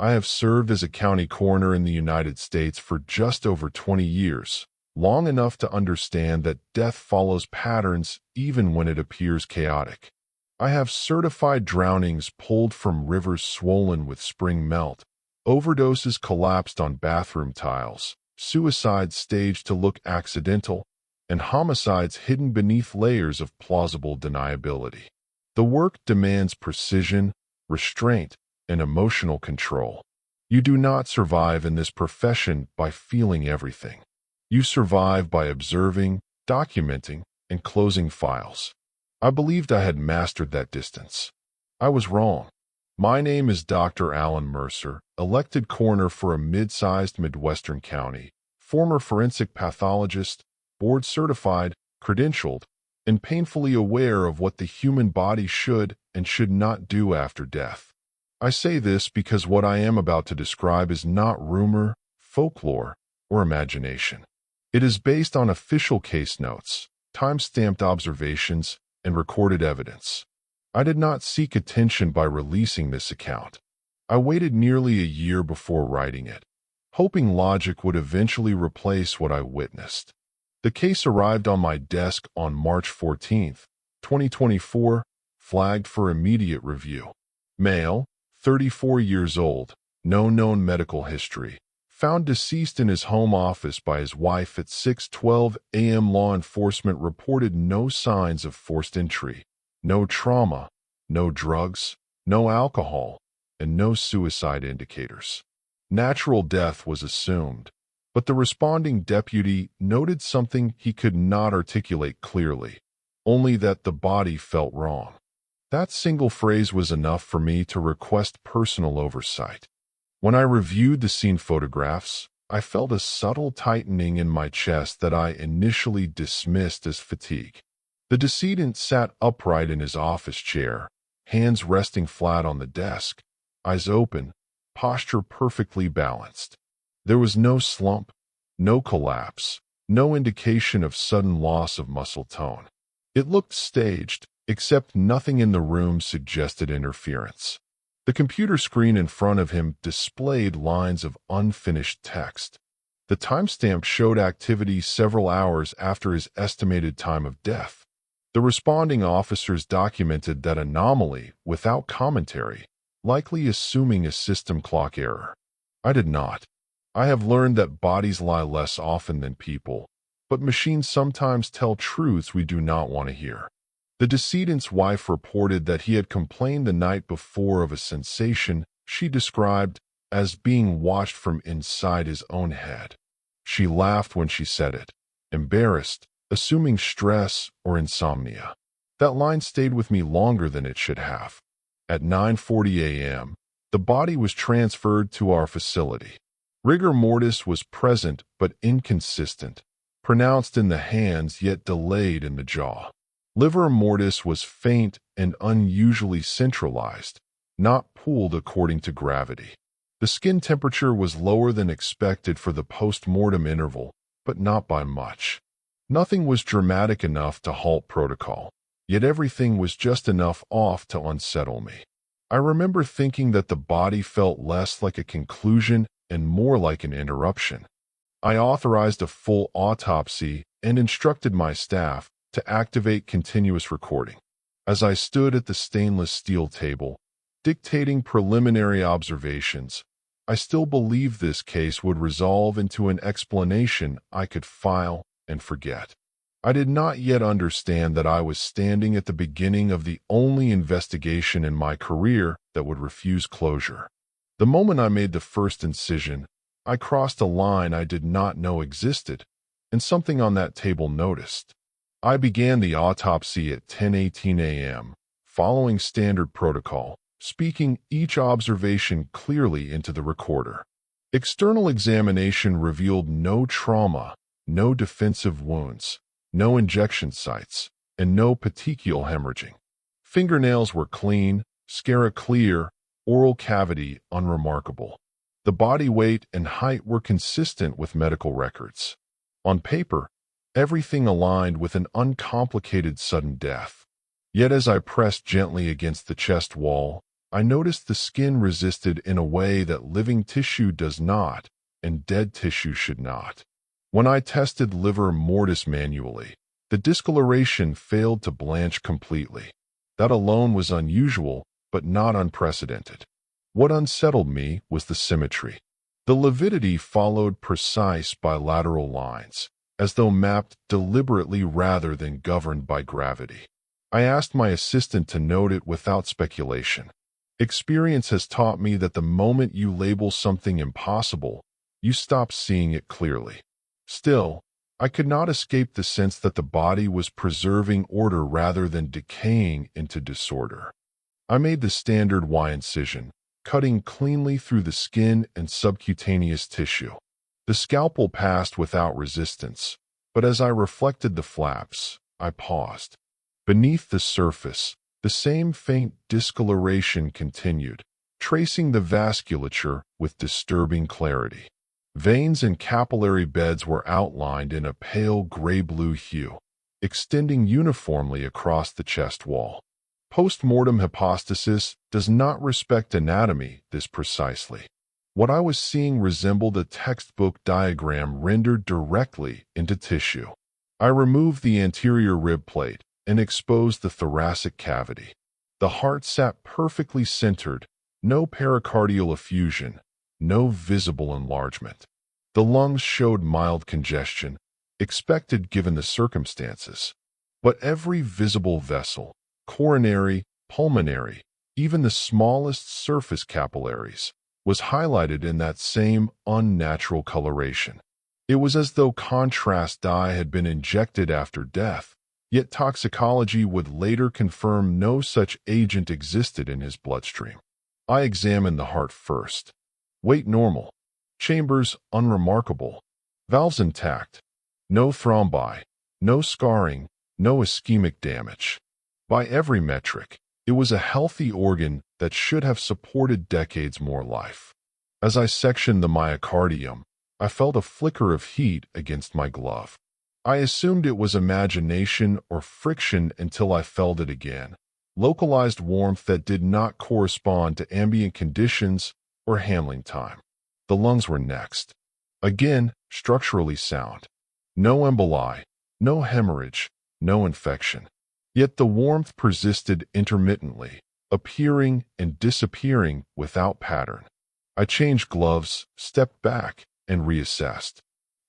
I have served as a county coroner in the United States for just over 20 years, long enough to understand that death follows patterns even when it appears chaotic. I have certified drownings pulled from rivers swollen with spring melt, overdoses collapsed on bathroom tiles, suicides staged to look accidental, and homicides hidden beneath layers of plausible deniability. The work demands precision, restraint, and emotional control. You do not survive in this profession by feeling everything. You survive by observing, documenting, and closing files. I believed I had mastered that distance. I was wrong. My name is Dr. Alan Mercer, elected coroner for a mid-sized Midwestern county, former forensic pathologist, board-certified, credentialed, and painfully aware of what the human body should and should not do after death. I say this because what I am about to describe is not rumor, folklore, or imagination. It is based on official case notes, time-stamped observations, and recorded evidence. I did not seek attention by releasing this account. I waited nearly a year before writing it, hoping logic would eventually replace what I witnessed. The case arrived on my desk on March 14, 2024, flagged for immediate review. Male, 34 years old, no known medical history. Found deceased in his home office by his wife at 6:12 a.m. Law enforcement reported no signs of forced entry, no trauma, no drugs, no alcohol, and no suicide indicators. Natural death was assumed, but the responding deputy noted something he could not articulate clearly, only that the body felt wrong. That single phrase was enough for me to request personal oversight. When I reviewed the scene photographs, I felt a subtle tightening in my chest that I initially dismissed as fatigue. The decedent sat upright in his office chair, hands resting flat on the desk, eyes open, posture perfectly balanced. There was no slump, no collapse, no indication of sudden loss of muscle tone. It looked staged, except nothing in the room suggested interference. The computer screen in front of him displayed lines of unfinished text. The timestamp showed activity several hours after his estimated time of death. The responding officers documented that anomaly without commentary, likely assuming a system clock error. I did not. I have learned that bodies lie less often than people, but machines sometimes tell truths we do not want to hear. The decedent's wife reported that he had complained the night before of a sensation she described as being watched from inside his own head. She laughed when she said it, embarrassed, assuming stress or insomnia. That line stayed with me longer than it should have. At 9:40 a.m., the body was transferred to our facility. Rigor mortis was present but inconsistent, pronounced in the hands yet delayed in the jaw. Livor mortis was faint and unusually centralized, not pooled according to gravity. The skin temperature was lower than expected for the post-mortem interval, but not by much. Nothing was dramatic enough to halt protocol, yet everything was just enough off to unsettle me. I remember thinking that the body felt less like a conclusion and more like an interruption. I authorized a full autopsy and instructed my staff to activate continuous recording. As I stood at the stainless steel table, dictating preliminary observations, I still believed this case would resolve into an explanation I could file and forget. I did not yet understand that I was standing at the beginning of the only investigation in my career that would refuse closure. The moment I made the first incision, I crossed a line I did not know existed, and something on that table noticed. I began the autopsy at 10:18 a.m., following standard protocol, speaking each observation clearly into the recorder. External examination revealed no trauma, no defensive wounds, no injection sites, and no petechial hemorrhaging. Fingernails were clean, sclera clear, oral cavity unremarkable. The body weight and height were consistent with medical records. On paper, everything aligned with an uncomplicated sudden death. Yet as I pressed gently against the chest wall, I noticed the skin resisted in a way that living tissue does not, and dead tissue should not. When I tested livor mortis manually, the discoloration failed to blanch completely. That alone was unusual, but not unprecedented. What unsettled me was the symmetry. The lividity followed precise bilateral lines, as though mapped deliberately rather than governed by gravity. I asked my assistant to note it without speculation. Experience has taught me that the moment you label something impossible, you stop seeing it clearly. Still, I could not escape the sense that the body was preserving order rather than decaying into disorder. I made the standard Y incision, cutting cleanly through the skin and subcutaneous tissue. The scalpel passed without resistance, but as I reflected the flaps, I paused. Beneath the surface, the same faint discoloration continued, tracing the vasculature with disturbing clarity. Veins and capillary beds were outlined in a pale gray-blue hue, extending uniformly across the chest wall. Post-mortem hypostasis does not respect anatomy this precisely. What I was seeing resembled a textbook diagram rendered directly into tissue. I removed the anterior rib plate and exposed the thoracic cavity. The heart sat perfectly centered, no pericardial effusion, no visible enlargement. The lungs showed mild congestion, expected given the circumstances. But every visible vessel, coronary, pulmonary, even the smallest surface capillaries, was highlighted in that same unnatural coloration. It was as though contrast dye had been injected after death, yet toxicology would later confirm no such agent existed in his bloodstream. I examined the heart first. Weight normal. Chambers unremarkable. Valves intact. No thrombi. No scarring. No ischemic damage. By every metric, it was a healthy organ that should have supported decades more life. As I sectioned the myocardium, I felt a flicker of heat against my glove. I assumed it was imagination or friction until I felt it again. Localized warmth that did not correspond to ambient conditions or handling time. The lungs were next. Again, structurally sound. No emboli, no hemorrhage, no infection. Yet the warmth persisted intermittently, appearing and disappearing without pattern. I changed gloves, stepped back, and reassessed.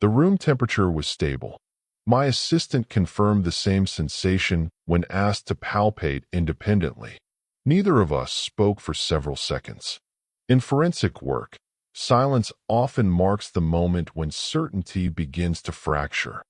The room temperature was stable. My assistant confirmed the same sensation when asked to palpate independently. Neither of us spoke for several seconds. In forensic work, silence often marks the moment when certainty begins to fracture.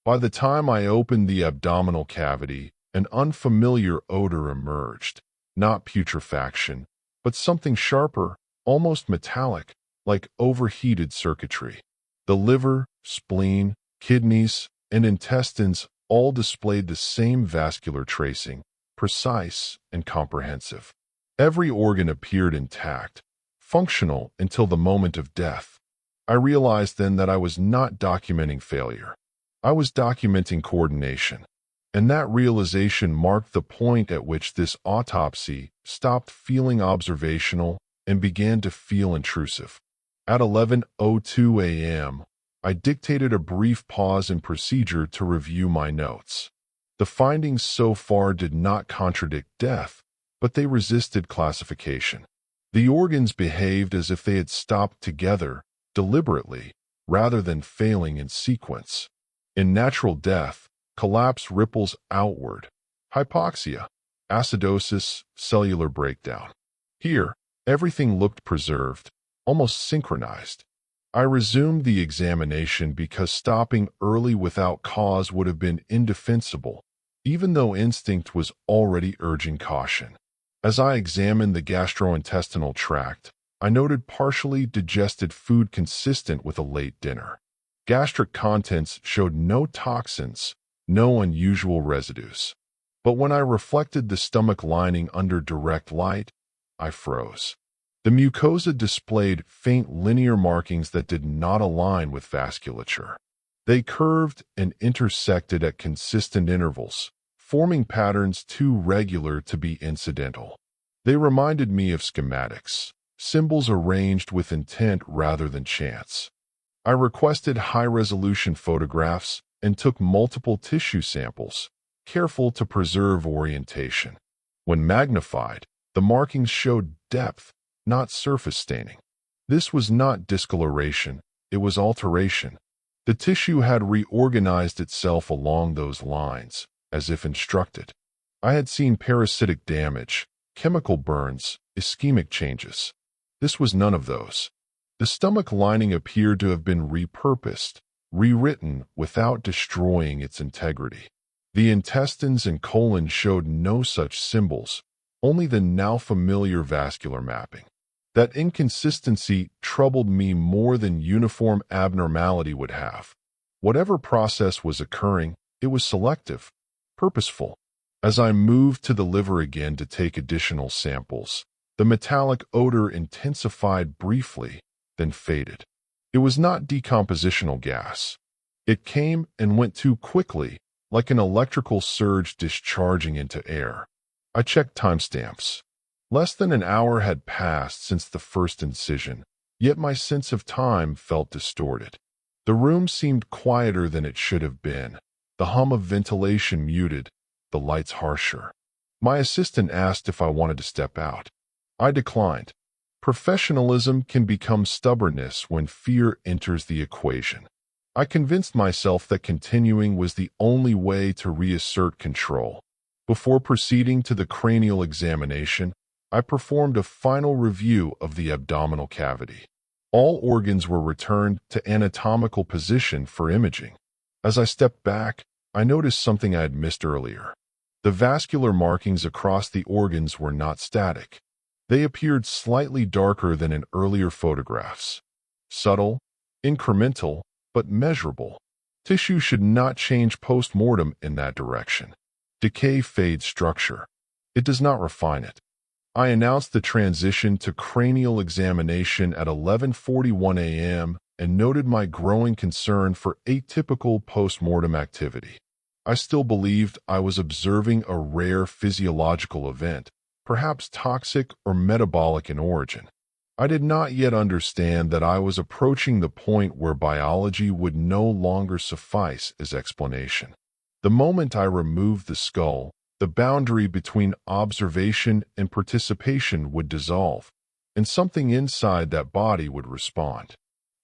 By the time I opened the abdominal cavity, an unfamiliar odor emerged, not putrefaction, but something sharper, almost metallic, like overheated circuitry. The liver, spleen, kidneys, and intestines all displayed the same vascular tracing, precise and comprehensive. Every organ appeared intact, functional until the moment of death. I realized then that I was not documenting failure. I was documenting coordination. And that realization marked the point at which this autopsy stopped feeling observational and began to feel intrusive. At 11:02 a.m., I dictated a brief pause in procedure to review my notes. The findings so far did not contradict death, but they resisted classification. The organs behaved as if they had stopped together, deliberately, rather than failing in sequence. In natural death, collapse ripples outward. Hypoxia, acidosis, cellular breakdown. Here, everything looked preserved, almost synchronized. I resumed the examination because stopping early without cause would have been indefensible, even though instinct was already urging caution. As I examined the gastrointestinal tract, I noted partially digested food consistent with a late dinner. Gastric contents showed no toxins, no unusual residues. But when I reflected the stomach lining under direct light, I froze. The mucosa displayed faint linear markings that did not align with vasculature. They curved and intersected at consistent intervals, forming patterns too regular to be incidental. They reminded me of schematics, symbols arranged with intent rather than chance. I requested high-resolution photographs and took multiple tissue samples, careful to preserve orientation. When magnified, the markings showed depth, not surface staining. This was not discoloration, it was alteration. The tissue had reorganized itself along those lines, as if instructed. I had seen parasitic damage, chemical burns, ischemic changes. This was none of those. The stomach lining appeared to have been repurposed, rewritten without destroying its integrity. The intestines and colon showed no such symbols, only the now familiar vascular mapping. That inconsistency troubled me more than uniform abnormality would have. Whatever process was occurring, it was selective, purposeful. As I moved to the liver again to take additional samples, the metallic odor intensified briefly, then faded. It was not decompositional gas. It came and went too quickly, like an electrical surge discharging into air. I checked timestamps. Less than an hour had passed since the first incision, yet my sense of time felt distorted. The room seemed quieter than it should have been, the hum of ventilation muted, the lights harsher. My assistant asked if I wanted to step out. I declined. Professionalism can become stubbornness when fear enters the equation. I convinced myself that continuing was the only way to reassert control. Before proceeding to the cranial examination, I performed a final review of the abdominal cavity. All organs were returned to anatomical position for imaging. As I stepped back, I noticed something I had missed earlier. The vascular markings across the organs were not static. They appeared slightly darker than in earlier photographs. Subtle, incremental, but measurable. Tissue should not change post-mortem in that direction. Decay fades structure. It does not refine it. I announced the transition to cranial examination at 11:41 a.m. and noted my growing concern for atypical post-mortem activity. I still believed I was observing a rare physiological event, perhaps toxic or metabolic in origin. I did not yet understand that I was approaching the point where biology would no longer suffice as explanation. The moment I removed the skull, the boundary between observation and participation would dissolve, and something inside that body would respond.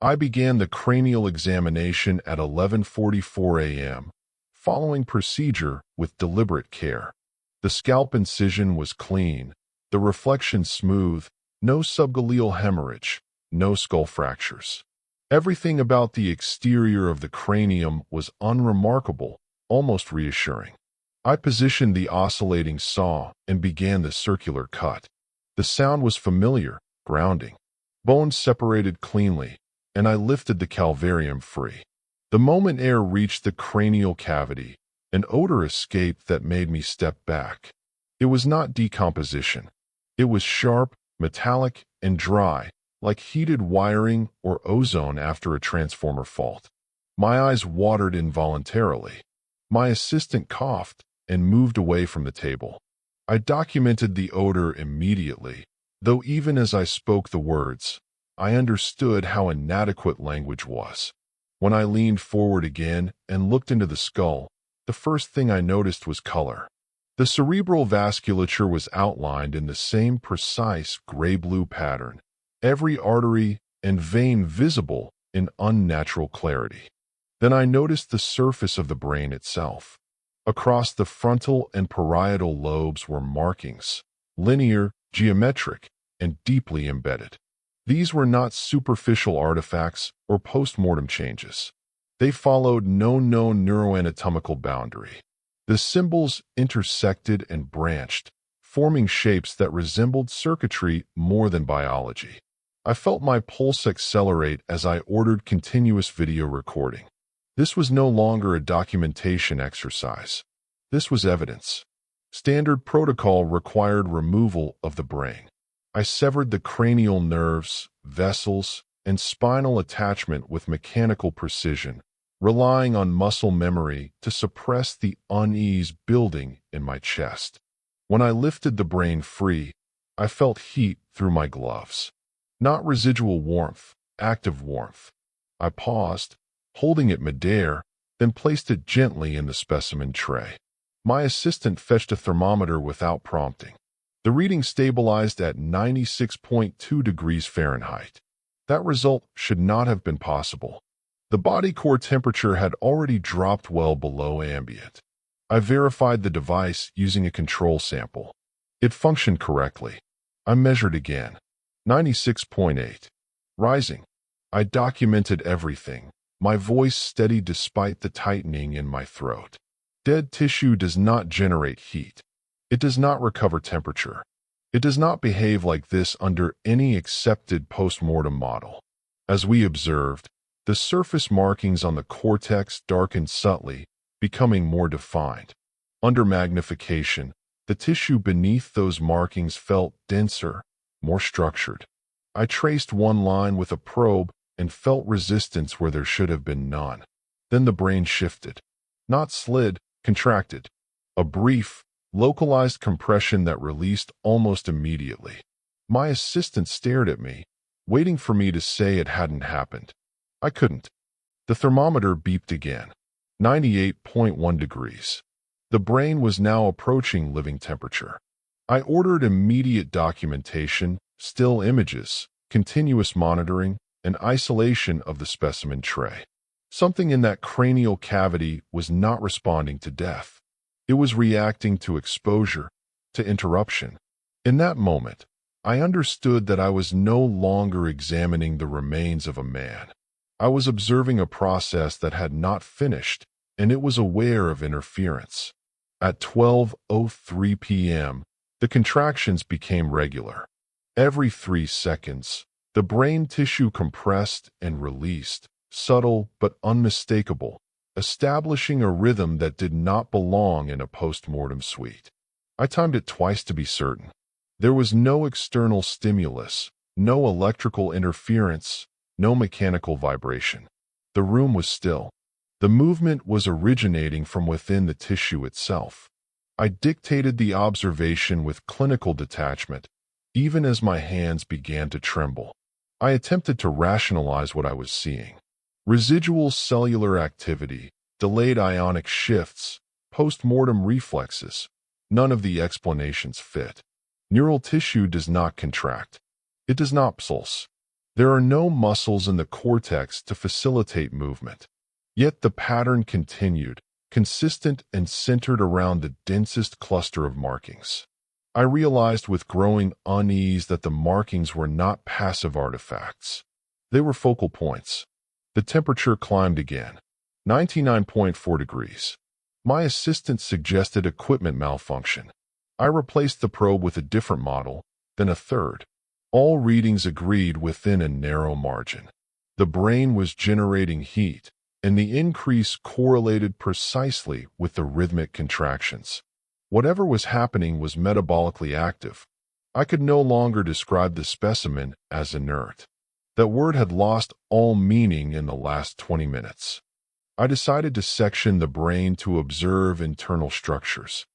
I began the cranial examination at 11:44 a.m., following procedure with deliberate care. The scalp incision was clean, the reflection smooth, no subgaleal hemorrhage, no skull fractures. Everything about the exterior of the cranium was unremarkable, almost reassuring. I positioned the oscillating saw and began the circular cut. The sound was familiar, grounding. Bones separated cleanly, and I lifted the calvarium free. The moment air reached the cranial cavity, an odor escaped that made me step back. It was not decomposition. It was sharp, metallic, and dry, like heated wiring or ozone after a transformer fault. My eyes watered involuntarily. My assistant coughed and moved away from the table. I documented the odor immediately, though even as I spoke the words, I understood how inadequate language was. When I leaned forward again and looked into the skull, the first thing I noticed was color. The cerebral vasculature was outlined in the same precise gray-blue pattern, every artery and vein visible in unnatural clarity. Then I noticed the surface of the brain itself. Across the frontal and parietal lobes were markings, linear, geometric, and deeply embedded. These were not superficial artifacts or post-mortem changes. They followed no known neuroanatomical boundary. The symbols intersected and branched, forming shapes that resembled circuitry more than biology. I felt my pulse accelerate as I ordered continuous video recording. This was no longer a documentation exercise. This was evidence. Standard protocol required removal of the brain. I severed the cranial nerves, vessels, and spinal attachment with mechanical precision, relying on muscle memory to suppress the unease building in my chest. When I lifted the brain free, I felt heat through my gloves. Not residual warmth, active warmth. I paused, holding it midair, then placed it gently in the specimen tray. My assistant fetched a thermometer without prompting. The reading stabilized at 96.2 degrees Fahrenheit. That result should not have been possible. The body core temperature had already dropped well below ambient. I verified the device using a control sample. It functioned correctly. I measured again. 96.8. Rising. I documented everything, my voice steady despite the tightening in my throat. Dead tissue does not generate heat. It does not recover temperature. It does not behave like this under any accepted post-mortem model. As we observed, the surface markings on the cortex darkened subtly, becoming more defined. Under magnification, the tissue beneath those markings felt denser, more structured. I traced one line with a probe and felt resistance where there should have been none. Then the brain shifted. Not slid, contracted. A brief, localized compression that released almost immediately. My assistant stared at me, waiting for me to say it hadn't happened. I couldn't. The thermometer beeped again. 98.1 degrees. The brain was now approaching living temperature. I ordered immediate documentation, still images, continuous monitoring, and isolation of the specimen tray. Something in that cranial cavity was not responding to death. It was reacting to exposure, to interruption. In that moment, I understood that I was no longer examining the remains of a man. I was observing a process that had not finished, and it was aware of interference. At 12:03 p.m., the contractions became regular. Every 3 seconds, the brain tissue compressed and released, subtle but unmistakable, establishing a rhythm that did not belong in a post-mortem suite. I timed it twice to be certain. There was no external stimulus, no electrical interference, no mechanical vibration. The room was still. The movement was originating from within the tissue itself. I dictated the observation with clinical detachment, even as my hands began to tremble. I attempted to rationalize what I was seeing. Residual cellular activity, delayed ionic shifts, post-mortem reflexes. None of the explanations fit. Neural tissue does not contract. It does not pulse. There are no muscles in the cortex to facilitate movement. Yet the pattern continued, consistent and centered around the densest cluster of markings. I realized with growing unease that the markings were not passive artifacts. They were focal points. The temperature climbed again. 99.4 degrees. My assistant suggested equipment malfunction. I replaced the probe with a different model, then a third. All readings agreed within a narrow margin. The brain was generating heat, and the increase correlated precisely with the rhythmic contractions. Whatever was happening was metabolically active. I could no longer describe the specimen as inert. That word had lost all meaning in the last 20 minutes. I decided to section the brain to observe internal structures.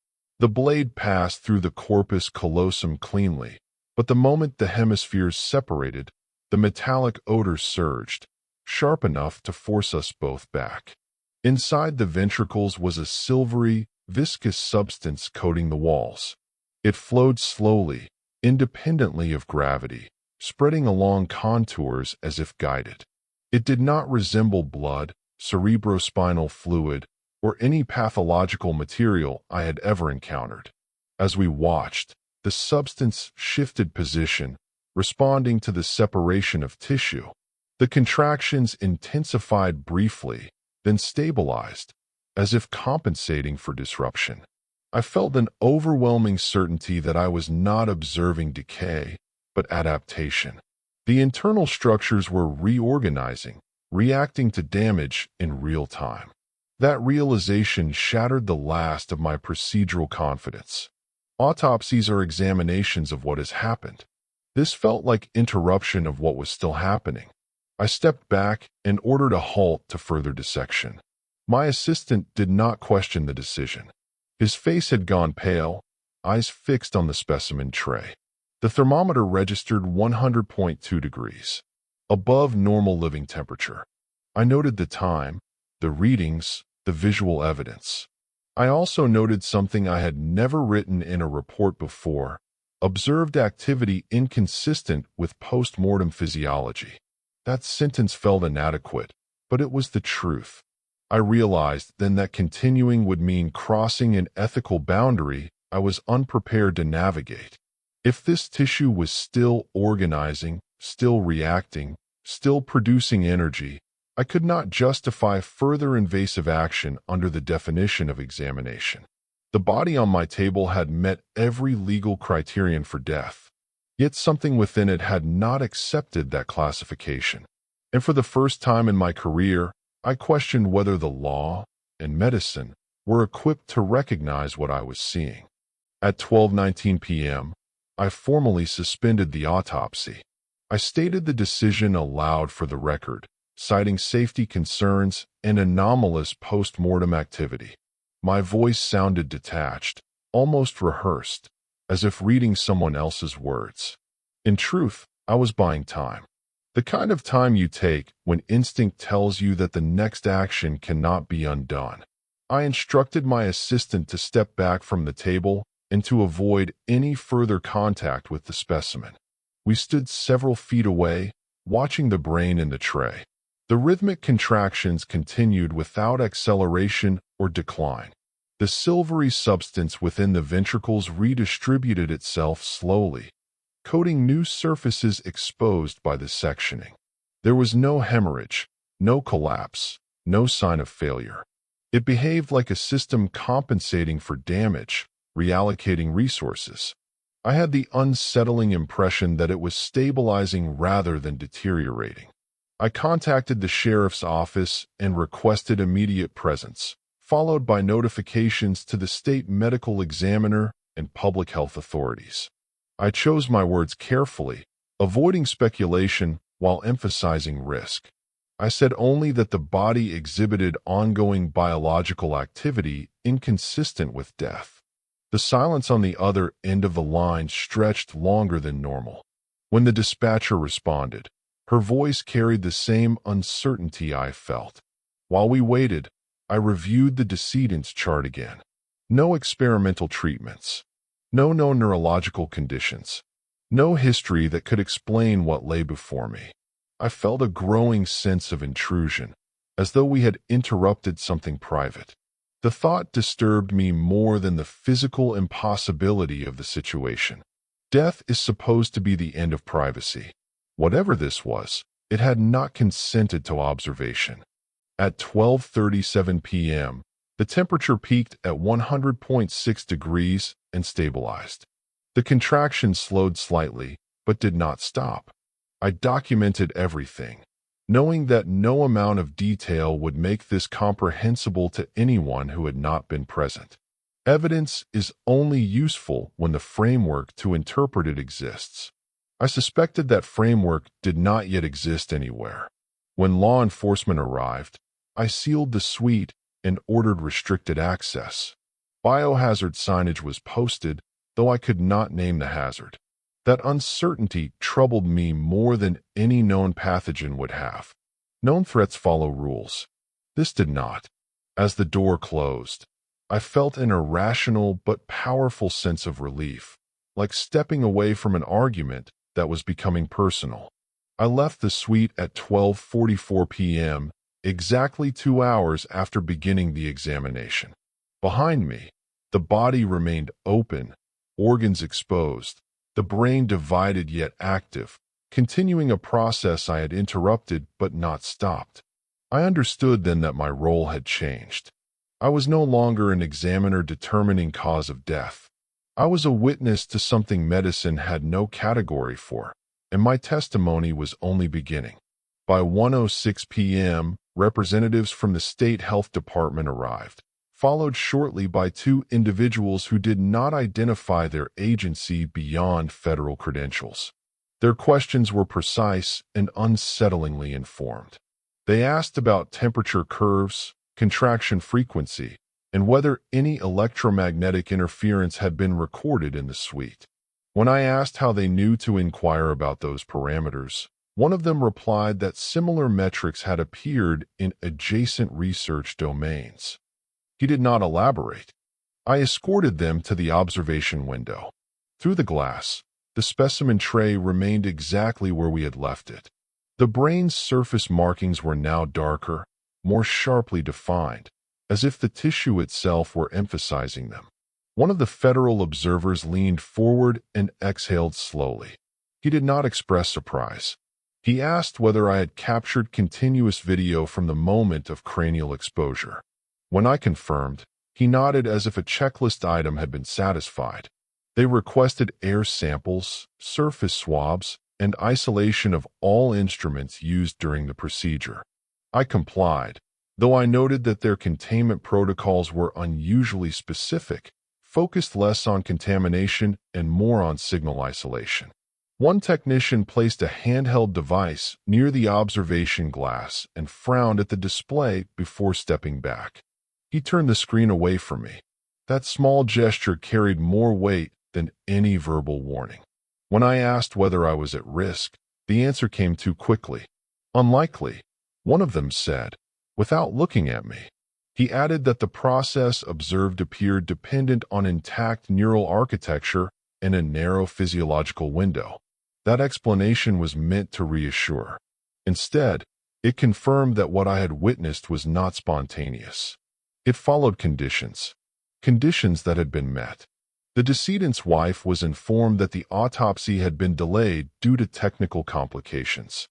The blade passed through the corpus callosum cleanly, but the moment the hemispheres separated, the metallic odor surged, sharp enough to force us both back. Inside the ventricles was a silvery, viscous substance coating the walls. It flowed slowly, independently of gravity, spreading along contours as if guided. It did not resemble blood, cerebrospinal fluid, or any pathological material I had ever encountered. As we watched, the substance shifted position, responding to the separation of tissue. The contractions intensified briefly, then stabilized, as if compensating for disruption. I felt an overwhelming certainty that I was not observing decay, but adaptation. The internal structures were reorganizing, reacting to damage in real time. That realization shattered the last of my procedural confidence. Autopsies are examinations of what has happened. This felt like interruption of what was still happening. I stepped back and ordered a halt to further dissection. My assistant did not question the decision. His face had gone pale, eyes fixed on the specimen tray. The thermometer registered 100.2 degrees, above normal living temperature. I noted the time, the readings, the visual evidence. I also noted something I had never written in a report before: observed activity inconsistent with post-mortem physiology. That sentence felt inadequate, but it was the truth. I realized then that continuing would mean crossing an ethical boundary I was unprepared to navigate. If this tissue was still organizing, still reacting, still producing energy, I could not justify further invasive action under the definition of examination. The body on my table had met every legal criterion for death, yet something within it had not accepted that classification. And for the first time in my career, I questioned whether the law and medicine were equipped to recognize what I was seeing. At 12:19 p.m., I formally suspended the autopsy. I stated the decision aloud for the record, citing safety concerns and anomalous post-mortem activity. My voice sounded detached, almost rehearsed, as if reading someone else's words. In truth, I was buying time. The kind of time you take when instinct tells you that the next action cannot be undone. I instructed my assistant to step back from the table and to avoid any further contact with the specimen. We stood several feet away, watching the brain in the tray. The rhythmic contractions continued without acceleration or decline. The silvery substance within the ventricles redistributed itself slowly, coating new surfaces exposed by the sectioning. There was no hemorrhage, no collapse, no sign of failure. It behaved like a system compensating for damage, reallocating resources. I had the unsettling impression that it was stabilizing rather than deteriorating. I contacted the sheriff's office and requested immediate presence, followed by notifications to the state medical examiner and public health authorities. I chose my words carefully, avoiding speculation while emphasizing risk. I said only that the body exhibited ongoing biological activity inconsistent with death. The silence on the other end of the line stretched longer than normal. When the dispatcher responded, her voice carried the same uncertainty I felt. While we waited, I reviewed the decedent's chart again. No experimental treatments. No known neurological conditions. No history that could explain what lay before me. I felt a growing sense of intrusion, as though we had interrupted something private. The thought disturbed me more than the physical impossibility of the situation. Death is supposed to be the end of privacy. Whatever this was, it had not consented to observation. At 12:37 p.m., the temperature peaked at 100.6 degrees and stabilized. The contraction slowed slightly, but did not stop. I documented everything, knowing that no amount of detail would make this comprehensible to anyone who had not been present. Evidence is only useful when the framework to interpret it exists. I suspected that framework did not yet exist anywhere. When law enforcement arrived, I sealed the suite and ordered restricted access. Biohazard signage was posted, though I could not name the hazard. That uncertainty troubled me more than any known pathogen would have. Known threats follow rules. This did not. As the door closed, I felt an irrational but powerful sense of relief, like stepping away from an argument that was becoming personal. I left the suite at 12:44 p.m., exactly 2 hours after beginning the examination. Behind me, the body remained open, organs exposed, the brain divided yet active, continuing a process I had interrupted but not stopped. I understood then that my role had changed. I was no longer an examiner determining cause of death. I was a witness to something medicine had no category for, and my testimony was only beginning. By 1:06 p.m., representatives from the state health department arrived, followed shortly by 2 individuals who did not identify their agency beyond federal credentials. Their questions were precise and unsettlingly informed. They asked about temperature curves, contraction frequency, and whether any electromagnetic interference had been recorded in the suite. When I asked how they knew to inquire about those parameters, one of them replied that similar metrics had appeared in adjacent research domains. He did not elaborate. I escorted them to the observation window. Through the glass, the specimen tray remained exactly where we had left it. The brain's surface markings were now darker, more sharply defined, as if the tissue itself were emphasizing them. One of the federal observers leaned forward and exhaled slowly. He did not express surprise. He asked whether I had captured continuous video from the moment of cranial exposure. When I confirmed, he nodded as if a checklist item had been satisfied. They requested air samples, surface swabs, and isolation of all instruments used during the procedure. I complied, though I noted that their containment protocols were unusually specific, focused less on contamination and more on signal isolation. One technician placed a handheld device near the observation glass and frowned at the display before stepping back. He turned the screen away from me. That small gesture carried more weight than any verbal warning. When I asked whether I was at risk, the answer came too quickly. Unlikely, one of them said, without looking at me. He added that the process observed appeared dependent on intact neural architecture and a narrow physiological window. That explanation was meant to reassure. Instead, it confirmed that what I had witnessed was not spontaneous. It followed conditions that had been met. The decedent's wife was informed that the autopsy had been delayed due to technical complications.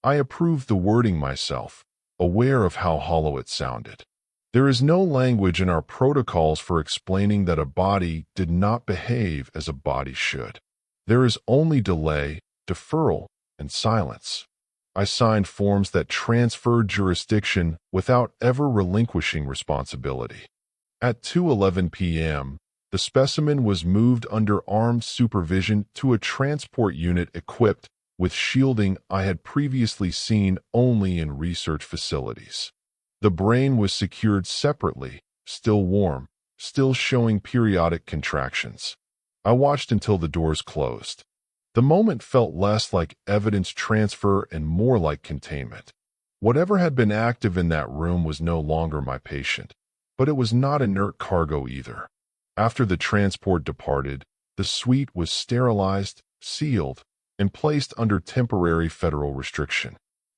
I approved the wording myself, aware of how hollow it sounded. There is no language in our protocols for explaining that a body did not behave as a body should. There is only delay, deferral, and silence. I signed forms that transferred jurisdiction without ever relinquishing responsibility. At 2:11 p.m., the specimen was moved under armed supervision to a transport unit equipped with shielding I had previously seen only in research facilities. The brain was secured separately, still warm, still showing periodic contractions. I watched until the doors closed. The moment felt less like evidence transfer and more like containment. Whatever had been active in that room was no longer my patient, but it was not inert cargo either. After the transport departed, the suite was sterilized, sealed, and placed under temporary federal restriction.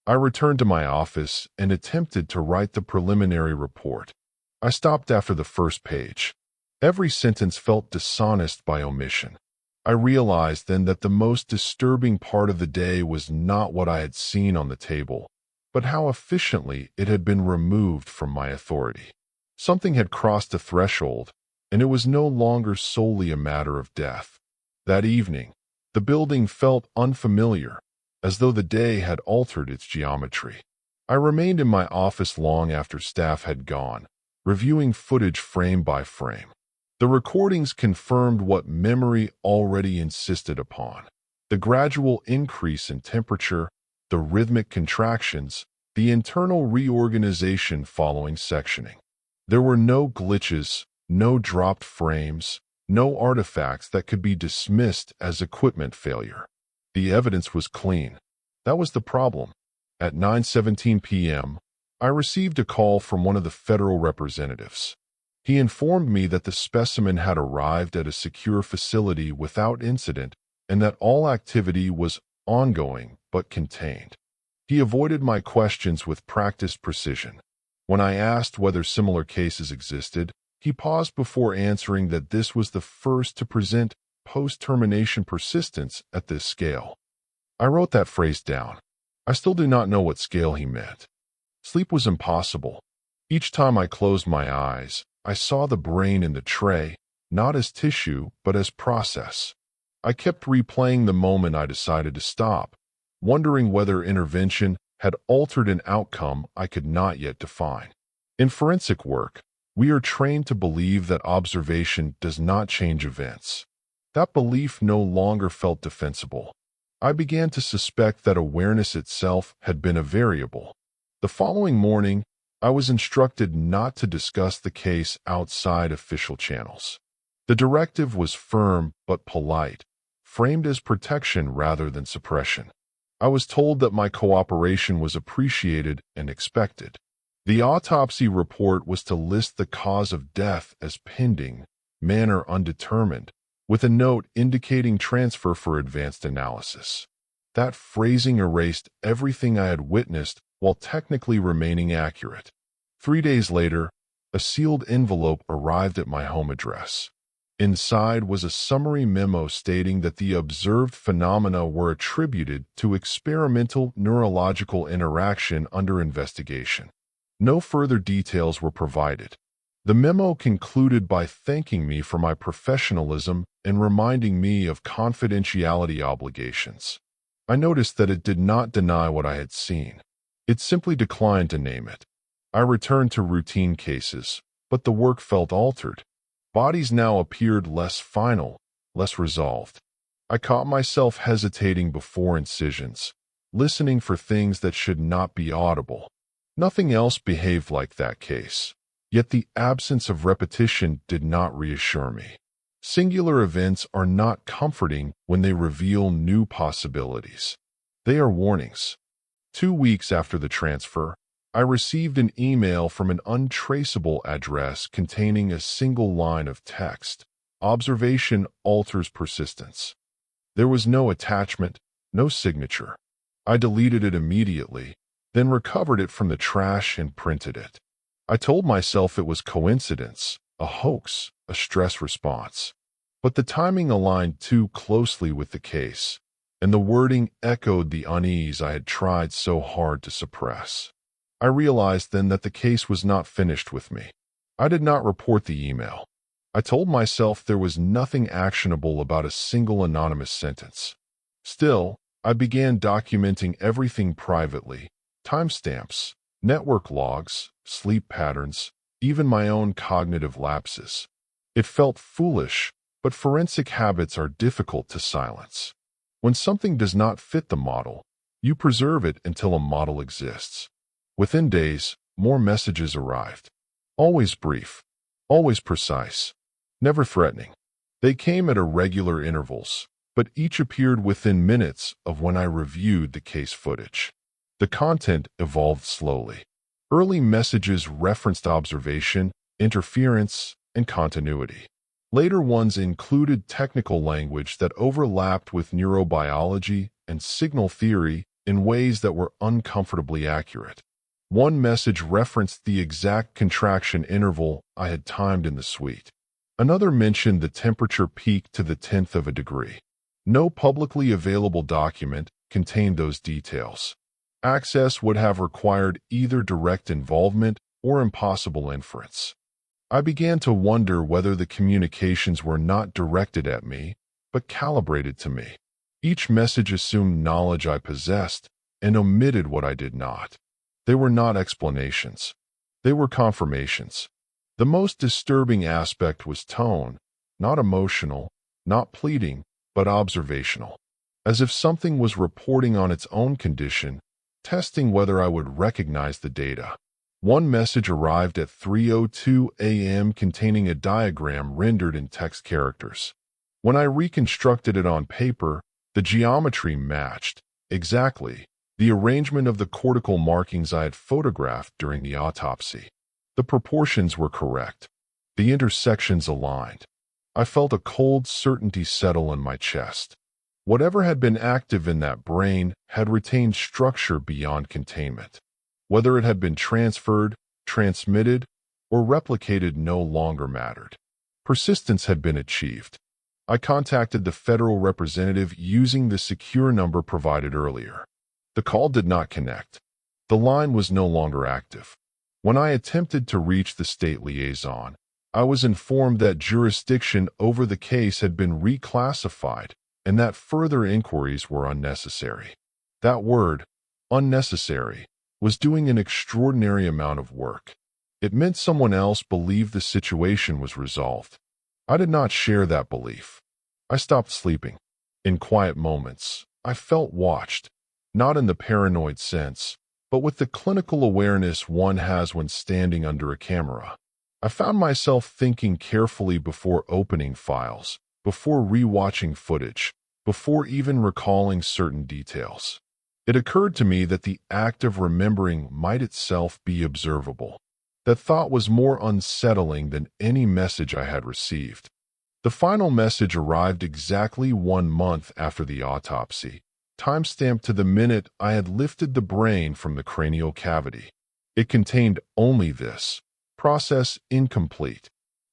I returned to my office and attempted to write the preliminary report. I stopped after the first page. Every sentence felt dishonest by omission. I realized then that the most disturbing part of the day was not what I had seen on the table, but how efficiently it had been removed from my authority. Something had crossed a threshold, and it was no longer solely a matter of death. That evening, the building felt unfamiliar, as though the day had altered its geometry. I remained in my office long after staff had gone, reviewing footage frame by frame. The recordings confirmed what memory already insisted upon: the gradual increase in temperature, the rhythmic contractions, the internal reorganization following sectioning. There were no glitches, no dropped frames, no artifacts that could be dismissed as equipment failure. The evidence was clean. That was the problem. At 9:17 p.m., I received a call from one of the federal representatives. He informed me that the specimen had arrived at a secure facility without incident and that all activity was ongoing but contained. He avoided my questions with practiced precision. When I asked whether similar cases existed, he paused before answering that this was the first to present post-termination persistence at this scale. I wrote that phrase down. I still do not know what scale he meant. Sleep was impossible. Each time I closed my eyes, I saw the brain in the tray, not as tissue, but as process. I kept replaying the moment I decided to stop, wondering whether intervention had altered an outcome I could not yet define. In forensic work, we are trained to believe that observation does not change events. That belief no longer felt defensible. I began to suspect that awareness itself had been a variable. The following morning, I was instructed not to discuss the case outside official channels. The directive was firm but polite, framed as protection rather than suppression. I was told that my cooperation was appreciated and expected. The autopsy report was to list the cause of death as pending, manner undetermined, with a note indicating transfer for advanced analysis. That phrasing erased everything I had witnessed while technically remaining accurate. 3 days later, a sealed envelope arrived at my home address. Inside was a summary memo stating that the observed phenomena were attributed to experimental neurological interaction under investigation. No further details were provided. The memo concluded by thanking me for my professionalism and reminding me of confidentiality obligations. I noticed that it did not deny what I had seen. It simply declined to name it. I returned to routine cases, but the work felt altered. Bodies now appeared less final, less resolved. I caught myself hesitating before incisions, listening for things that should not be audible. Nothing else behaved like that case. Yet the absence of repetition did not reassure me. Singular events are not comforting when they reveal new possibilities. They are warnings. 2 weeks after the transfer, I received an email from an untraceable address containing a single line of text. Observation alters persistence. There was no attachment, no signature. I deleted it immediately, then recovered it from the trash and printed it. I told myself it was coincidence, a hoax, a stress response. But the timing aligned too closely with the case, and the wording echoed the unease I had tried so hard to suppress. I realized then that the case was not finished with me. I did not report the email. I told myself there was nothing actionable about a single anonymous sentence. Still, I began documenting everything privately: timestamps, network logs, sleep patterns, even my own cognitive lapses. It felt foolish, but forensic habits are difficult to silence. When something does not fit the model, you preserve it until a model exists. Within days, more messages arrived. Always brief, always precise, never threatening. They came at irregular intervals, but each appeared within minutes of when I reviewed the case footage. The content evolved slowly. Early messages referenced observation, interference, and continuity. Later ones included technical language that overlapped with neurobiology and signal theory in ways that were uncomfortably accurate. One message referenced the exact contraction interval I had timed in the suite. Another mentioned the temperature peak to the 10th of a degree. No publicly available document contained those details. Access would have required either direct involvement or impossible inference. I began to wonder whether the communications were not directed at me, but calibrated to me. Each message assumed knowledge I possessed and omitted what I did not. They were not explanations. They were confirmations. The most disturbing aspect was tone, not emotional, not pleading, but observational. As if something was reporting on its own condition, testing whether I would recognize the data. One message arrived at 3:02 a.m. containing a diagram rendered in text characters. When I reconstructed it on paper, the geometry matched, exactly, the arrangement of the cortical markings I had photographed during the autopsy. The proportions were correct. The intersections aligned. I felt a cold certainty settle in my chest. Whatever had been active in that brain had retained structure beyond containment. Whether it had been transferred, transmitted, or replicated no longer mattered. Persistence had been achieved. I contacted the federal representative using the secure number provided earlier. The call did not connect. The line was no longer active. When I attempted to reach the state liaison, I was informed that jurisdiction over the case had been reclassified and that further inquiries were unnecessary. That word, unnecessary, was doing an extraordinary amount of work. It meant someone else believed the situation was resolved. I did not share that belief. I stopped sleeping. In quiet moments, I felt watched, not in the paranoid sense, but with the clinical awareness one has when standing under a camera. I found myself thinking carefully before opening files, before rewatching footage, before even recalling certain details. It occurred to me that the act of remembering might itself be observable. That thought was more unsettling than any message I had received. The final message arrived exactly 1 month after the autopsy, timestamped to the minute I had lifted the brain from the cranial cavity. It contained only this: process incomplete.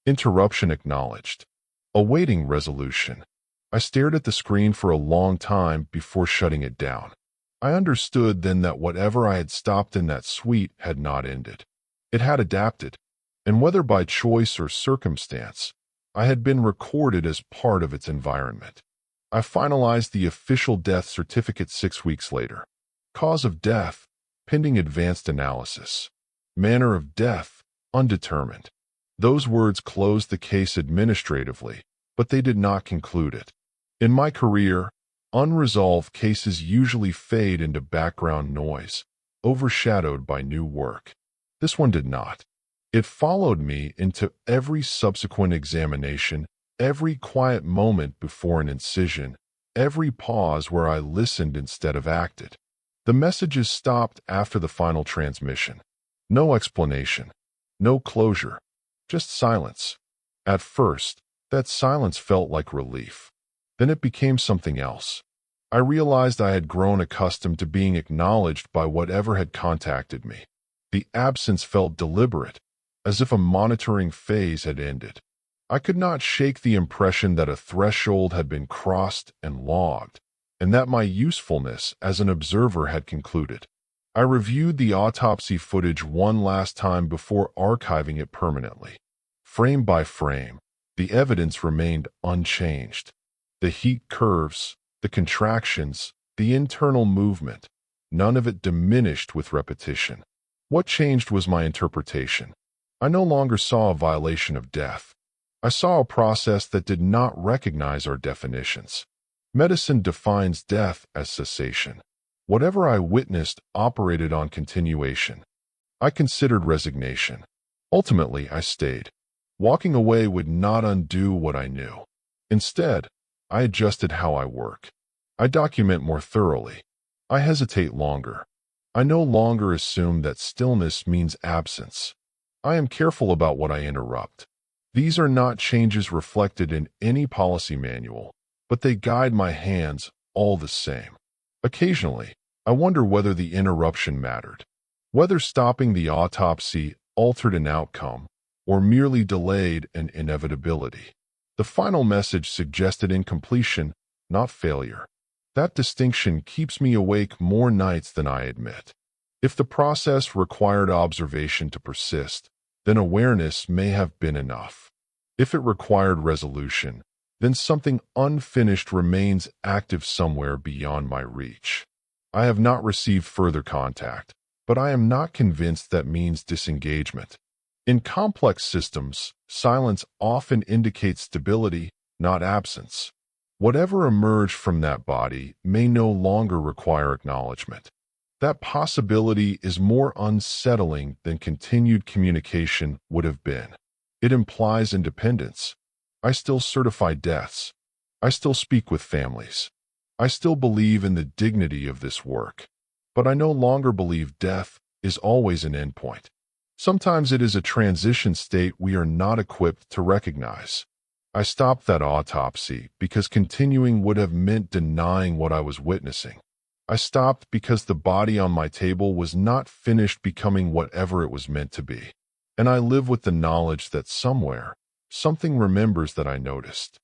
Interruption acknowledged. Awaiting resolution. I stared at the screen for a long time before shutting it down. I understood then that whatever I had stopped in that suite had not ended. It had adapted, and whether by choice or circumstance, I had been recorded as part of its environment. I finalized the official death certificate 6 weeks later. Cause of death, pending advanced analysis. Manner of death, undetermined. Those words closed the case administratively, but they did not conclude it. In my career, unresolved cases usually fade into background noise, overshadowed by new work. This one did not. It followed me into every subsequent examination, every quiet moment before an incision, every pause where I listened instead of acted. The messages stopped after the final transmission. No explanation, no closure, just silence. At first, that silence felt like relief. Then it became something else. I realized I had grown accustomed to being acknowledged by whatever had contacted me. The absence felt deliberate, as if a monitoring phase had ended. I could not shake the impression that a threshold had been crossed and logged, and that my usefulness as an observer had concluded. I reviewed the autopsy footage one last time before archiving it permanently. Frame by frame, the evidence remained unchanged. The heat curves, the contractions, the internal movement, none of it diminished with repetition. What changed was my interpretation. I no longer saw a violation of death. I saw a process that did not recognize our definitions. Medicine defines death as cessation. Whatever I witnessed operated on continuation. I considered resignation. Ultimately, I stayed. Walking away would not undo what I knew. Instead, I adjusted how I work. I document more thoroughly. I hesitate longer. I no longer assume that stillness means absence. I am careful about what I interrupt. These are not changes reflected in any policy manual, but they guide my hands all the same. Occasionally, I wonder whether the interruption mattered, whether stopping the autopsy altered an outcome or merely delayed an inevitability. The final message suggested incompletion, not failure. That distinction keeps me awake more nights than I admit. If the process required observation to persist, then awareness may have been enough. If it required resolution, then something unfinished remains active somewhere beyond my reach. I have not received further contact, but I am not convinced that means disengagement. In complex systems, silence often indicates stability, not absence. Whatever emerged from that body may no longer require acknowledgement. That possibility is more unsettling than continued communication would have been. It implies independence. I still certify deaths. I still speak with families. I still believe in the dignity of this work. But I no longer believe death is always an endpoint. Sometimes it is a transition state we are not equipped to recognize. I stopped that autopsy because continuing would have meant denying what I was witnessing. I stopped because the body on my table was not finished becoming whatever it was meant to be. And I live with the knowledge that somewhere, something remembers that I noticed.